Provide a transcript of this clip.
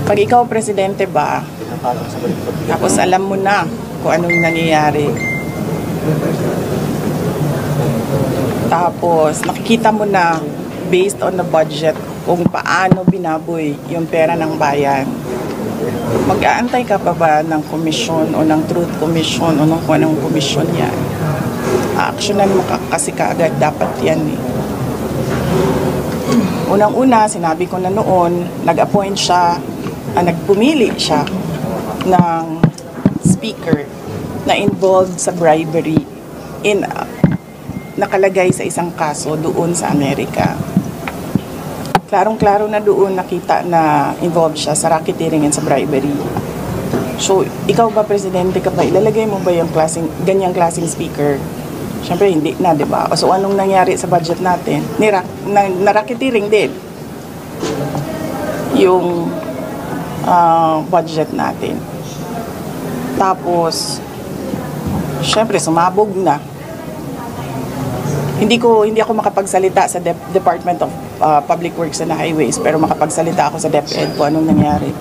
Pag ikaw presidente ba, tapos alam mo na kung anong nangyayari. Tapos nakikita mo na based on the budget kung paano binaboy yung pera ng bayan. Mag-aantay ka pa ba ng komisyon o ng truth commission o ng kung anong komisyon yan? Actionan mo kasi kaagad dapat yan eh. Unang-una, sinabi ko na noon, nag-appoint siya, nagpumili siya ng speaker na involved sa bribery nakalagay sa isang kaso doon sa Amerika. Klarong-klaro na doon nakita na involved siya sa racketeering and sa bribery. So, ikaw ba, presidente ka ba, ilalagay mo ba yung ganyang klaseng speaker? Siyempre, hindi na, di ba? So, anong nangyari sa budget natin? Na-racketeering din yung budget natin. Tapos, siyempre, sumabog na. Hindi ako makapagsalita sa Department of Public Works and Highways, pero makapagsalita ako sa DepEd kung anong nangyari.